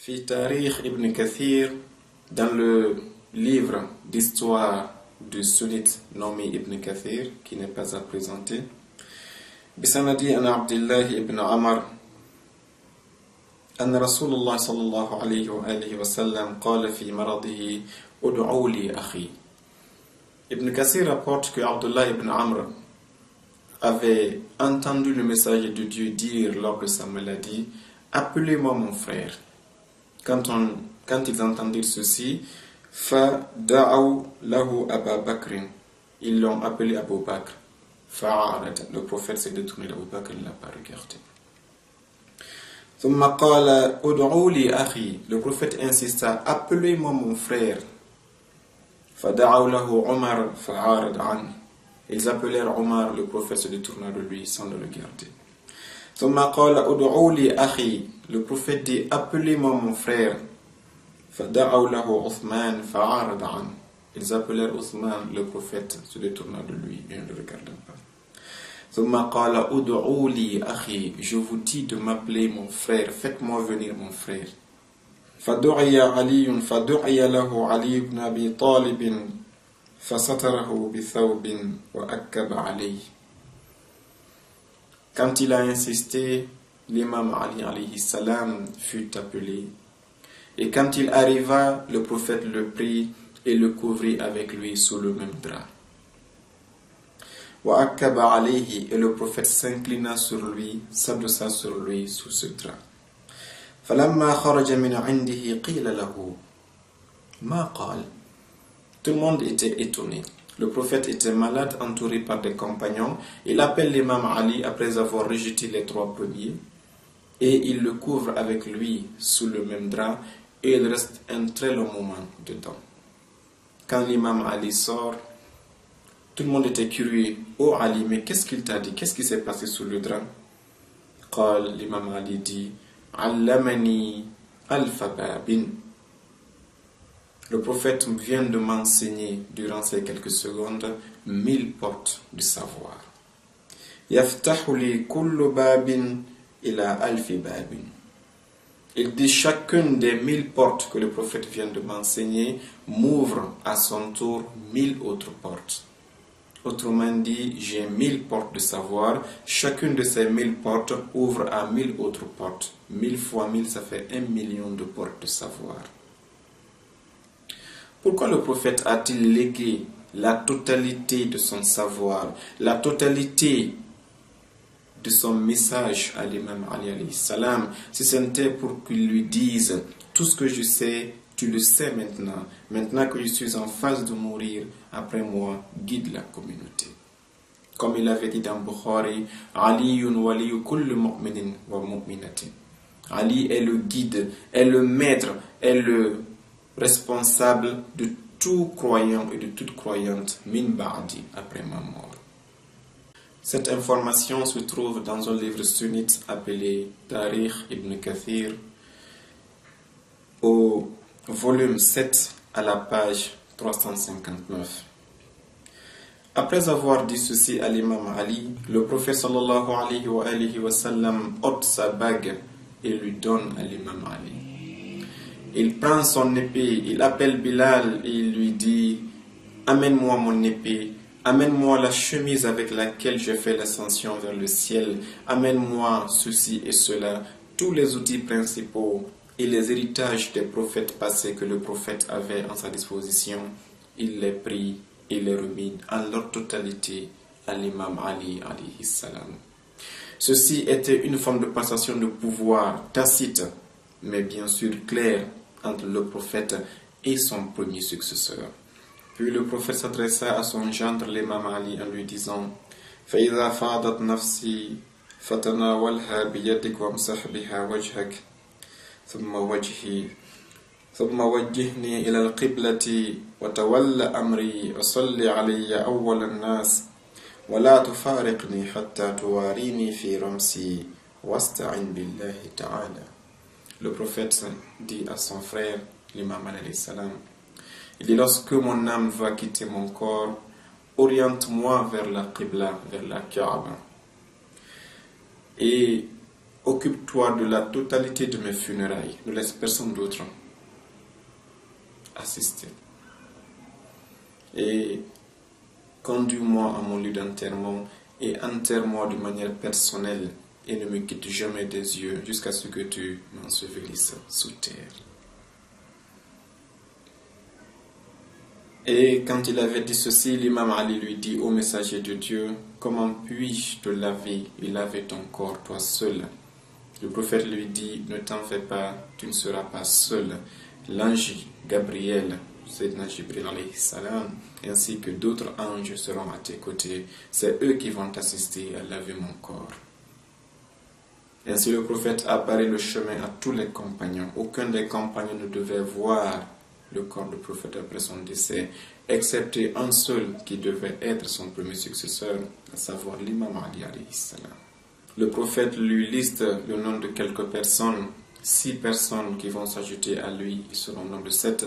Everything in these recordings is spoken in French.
Fi Tarikh Ibn Kathir, dans le livre d'histoire du sunnite nommé Ibn Kathir, qui n'est pas à présenter, بسند عن عبد الله بن عمر أن رسول الله صلى الله عليه وآله وسلم قال في مرضه ادعوا لي أخي. Ibn Kathir rapporte que Abdullah ibn Amr avait entendu le message de Dieu dire lors de sa maladie: appelez-moi mon frère. Quand ils entendirent ceci, فَدَعَوْا لَهُ أَبَا بَكْرٍ, ils l'ont appelé Abu Bakr. فَعَارَدَ, le prophète s'est détourné d'Abu Bakr, il ne l'a pas regardé. ثُمَّ قَالَ أُدْعُوا لِي أَخِي, le prophète insista: appelez-moi mon frère. فَدَعَوْا لَهُ عُمَرْ فَعَارَدَ عَنْهُ, ils appelèrent Omar, le prophète se détourna de lui sans le regarder. ثُمَّ قَالَ أُدْعُوا لِي أَخِي, le prophète dit: appelez-moi mon frère. فَدَعَوْا لَهُ عُثْمَانَ فَعَارَدَ عَنْهُ, ils appelèrent Othman, le prophète se détourna de lui et ne le regardant pas. ثُمَّ قَالَ أُدْعُوا لِي أَخِي, je vous dis de m'appeler mon frère, faites-moi venir mon frère. فَدُعِيَ عَلِيٌّ فَدُعِيَ لَهُ عَلِيُّ بْنُ أَبِي طَالِبٍ فَسَتَرَهُ بِثَوْبٍ وَأَكَّبَ عَلَيْهِ. Quand il a insisté, l'imam Ali alayhi salam fut appelé. Et quand il arriva, le prophète le prit et le couvrit avec lui sous le même drap. وَأَكَّبَ عَلَيْهِ, et le prophète s'inclina sur lui, s'adossa sur lui sous ce drap. فَلَمَّا خَرَجَ مِنْ عِنْدِهِ قِيلَ لَهُ مَا قَالَ. Tout le monde était étonné. Le prophète était malade, entouré par des compagnons. Il appelle l'imam Ali après avoir rejeté les trois premiers et il le couvre avec lui sous le même drap et il reste un très long moment dedans. Quand l'imam Ali sort, tout le monde était curieux. Oh Ali, mais qu'est-ce qu'il t'a dit? Qu'est-ce qui s'est passé sous le drap? L'imam Ali dit: Allamani alfa babin. Le prophète vient de m'enseigner durant ces quelques secondes 1000 portes de savoir. Yaftahu li kullu babin ila alfi babin. Il dit: chacune des 1000 portes que le prophète vient de m'enseigner m'ouvre à son tour 1000 autres portes. Autrement dit, j'ai 1000 portes de savoir. Chacune de ces 1000 portes ouvre à 1000 autres portes. 1000 fois 1000, ça fait 1 million de portes de savoir. Pourquoi le prophète a-t-il légué la totalité de son savoir, la totalité de son message à l'imam Ali alayhi salam, si c'était pour qu'il lui dise: tout ce que je sais, tu le sais maintenant. Maintenant que je suis en phase de mourir, après moi, guide la communauté. Comme il avait dit dans Bukhari: Aliyun waliyu kulli mu'minin wa mu'minatin. Ali est le guide, est le maître, est le responsable de tout croyant et de toute croyante min ba'di, après ma mort. Cette information se trouve dans un livre sunnite appelé Tarikh Ibn Kathir, au volume 7 à la page 359. Après avoir dit ceci à l'imam Ali, le prophète sallallahu alayhi wa sallam ôte sa bague et lui donne à l'imam Ali. Il prend son épée, il appelle Bilal et il lui dit: amène-moi mon épée, amène-moi la chemise avec laquelle je fais l'ascension vers le ciel, amène-moi ceci et cela, tous les outils principaux et les héritages des prophètes passés que le prophète avait en sa disposition. Il les prit et les remit en leur totalité à l'imam Ali alayhi salam. Ceci était une forme de passation de pouvoir tacite, mais bien sûr claire, entre le prophète et son premier successeur. Puis le prophète s'adressa à son gendre l'imam Ali en lui disant: فَإِذَا فَاضَتْ نَفْسِي فَتَنَاوَلْهَا بِيَدِكَ وَامْسَحْ بِهَا وَجْهَكَ ثم وجهني إلى القبلة وتول أمري وصل علي أول الناس ولا تفارقني حتى تواريني في رمسي واستعن بالله تعالى. Le prophète dit à son frère, l'imam alayhi salam, il dit: lorsque mon âme va quitter mon corps, oriente-moi vers la Qibla, vers la Kaaba. Et occupe-toi de la totalité de mes funérailles, ne laisse personne d'autre assister. Et conduis-moi à mon lieu d'enterrement et enterre-moi de manière personnelle et ne me quitte jamais des yeux jusqu'à ce que tu m'ensevelisses sous terre. Et quand il avait dit ceci, l'imam Ali lui dit: ô messager de Dieu, comment puis-je te laver et laver ton corps, toi seul? Le prophète lui dit: ne t'en fais pas, tu ne seras pas seul. L'ange Gabriel, Sayyidina Jibril alayhi salam, ainsi que d'autres anges seront à tes côtés. C'est eux qui vont t'assister à laver mon corps. Ainsi le prophète a barré le chemin à tous les compagnons. Aucun des compagnons ne devait voir le corps du prophète après son décès, excepté un seul qui devait être son premier successeur, à savoir l'imam Ali alayhi salam. Le prophète lui liste le nom de quelques personnes, 6 personnes qui vont s'ajouter à lui, qui seront au nombre de 7,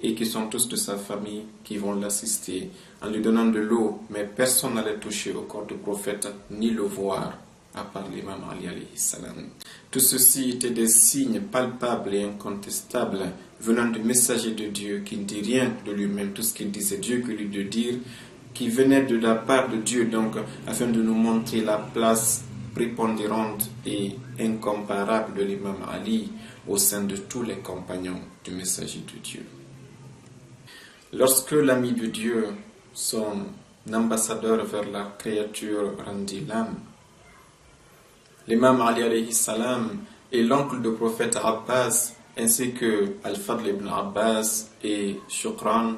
et qui sont tous de sa famille, qui vont l'assister en lui donnant de l'eau, mais personne n'allait toucher au corps du prophète, ni le voir, à part l'imam Ali alayhi salam. Tout ceci était des signes palpables et incontestables venant du messager de Dieu qui ne dit rien de lui-même, tout ce qu'il disait Dieu que lui de dire, qui venait de la part de Dieu, donc afin de nous montrer la place prépondérante et incomparable de l'imam Ali au sein de tous les compagnons du messager de Dieu. Lorsque l'ami de Dieu, son ambassadeur vers la créature, rendit l'âme, l'imam Ali alayhi salam et l'oncle du prophète Abbas, ainsi que Al-Fadl ibn Abbas et Shukran,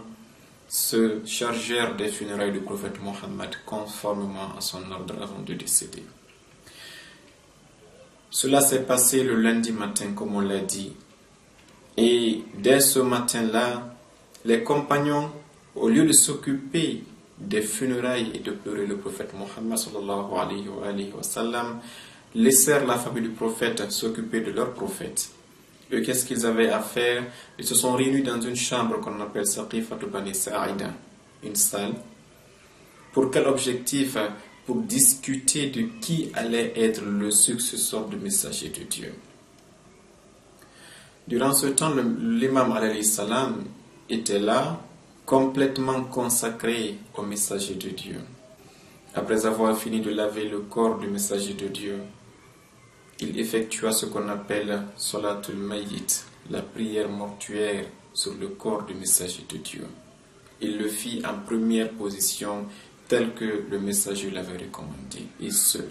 se chargèrent des funérailles du prophète Mohammed conformément à son ordre avant de décéder. Cela s'est passé le lundi matin, comme on l'a dit. Et dès ce matin-là, les compagnons, au lieu de s'occuper des funérailles et de pleurer le prophète Mohammed sallallahu alayhi wa sallam, laissèrent la famille du prophète s'occuper de leur prophète. Eux, qu'est-ce qu'ils avaient à faire? Ils se sont réunis dans une chambre qu'on appelle Saqifatu Bani Sa'ida, une salle. Pour quel objectif? Pour discuter de qui allait être le successeur du messager de Dieu. Durant ce temps, l'imam alayhi salam était là, complètement consacré au messager de Dieu. Après avoir fini de laver le corps du messager de Dieu, il effectua ce qu'on appelle Salatul Mayyit, la prière mortuaire sur le corps du messager de Dieu. Il le fit en première position, tel que le messager l'avait recommandé, et seul.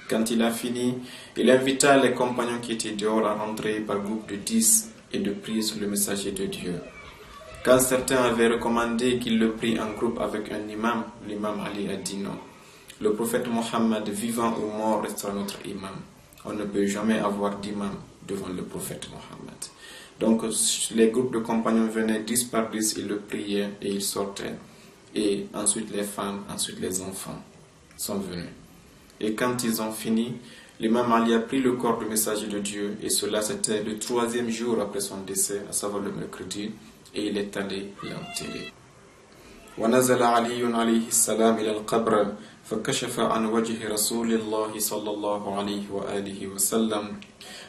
Quand il a fini, il invita les compagnons qui étaient dehors à rentrer par groupe de 10 et de prier sur le messager de Dieu. Quand certains avaient recommandé qu'il le prie en groupe avec un imam, l'imam Ali a dit non. Le prophète Mohammed, vivant ou mort, restera notre imam. On ne peut jamais avoir d'imam devant le prophète Mohammed. Donc les groupes de compagnons venaient 10 par 10, ils le priaient et ils sortaient. Et ensuite les femmes, ensuite les enfants sont venus. Et quand ils ont fini, l'imam Ali a pris le corps du messager de Dieu, et cela c'était le 3e jour après son décès, à savoir le mercredi, et il est allé l'enterrer. ونزل علي عليه السلام إلى القبر فكشف عن وجه رسول الله صلى الله عليه وآله وسلم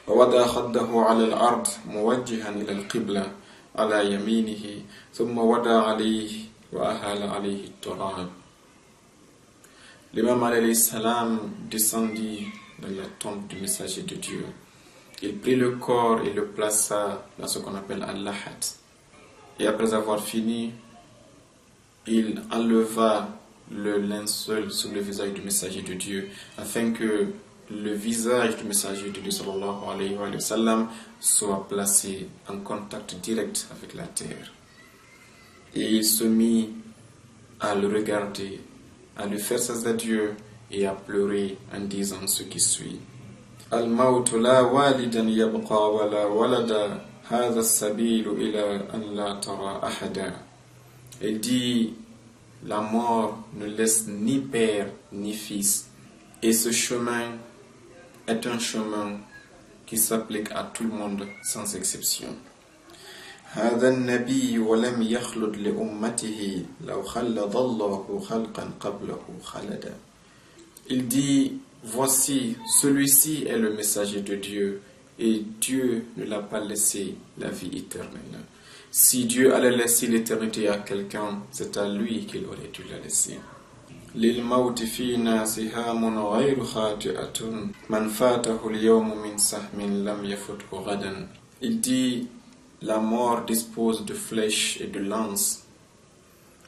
ووضع خده على الأرض موجها إلى القبلة على يمينه ثم وضع عليه وأهال عليه التراب. L'imam alayhi salam descendit dans la tombe du messager de Dieu. Il prit le corps et le plaça dans ce qu'on appelle al-Lahad. Et après avoir fini, il enleva le linceul sur le visage du messager de Dieu afin que le visage du messager de Dieu sallallahu alayhi wa sallam soit placé en contact direct avec la terre. Et il se mit à le regarder, à lui faire ses adieux et à pleurer en disant ce qui suit. Al-mawtu la walidan yabqa wa la walada hadha as-sabilu ila an la tara ahada. Il dit, la mort ne laisse ni père ni fils, et ce chemin est un chemin qui s'applique à tout le monde sans exception. هذا النبي ولم يخلد لأمته لو خلد الله خلقا قبله خلدا. Il dit, voici, celui-ci est le messager de Dieu, et Dieu ne l'a pas laissé la vie éternelle. Si Dieu allait laisser l'éternité à quelqu'un, c'est à lui qu'il aurait dû la laisser. للموت فينا سهام غير خاطئة من فاته اليوم من سهم لم يفته غدا. Il dit, la mort dispose de flèches et de lances.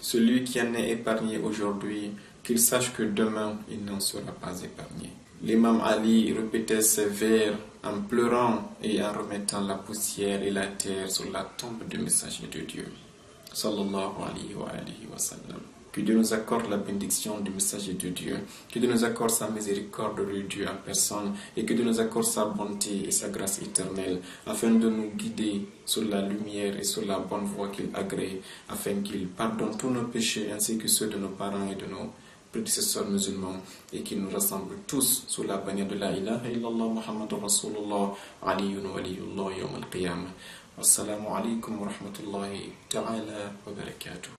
Celui qui en est épargné aujourd'hui, qu'il sache que demain, il n'en sera pas épargné. L'imam Ali répétait ces vers en pleurant et en remettant la poussière et la terre sur la tombe du messager de Dieu. Sallallahu alayhi wa sallam. Que Dieu nous accorde la bénédiction du messager de Dieu, que Dieu nous accorde sa miséricorde de Dieu en personne et que Dieu nous accorde sa bonté et sa grâce éternelle afin de nous guider sur la lumière et sur la bonne voie qu'il agrée, afin qu'il pardonne tous nos péchés ainsi que ceux de nos parents et de nos prédécesseurs musulmans et qu'il nous rassemble tous sous la bannière de la ilaha illallah Muhammadur Rasulullah aliyun waliyullah yawm al-qiyamah. Wassalamu alaikum wa rahmatullahi ta'ala wa barakatuh.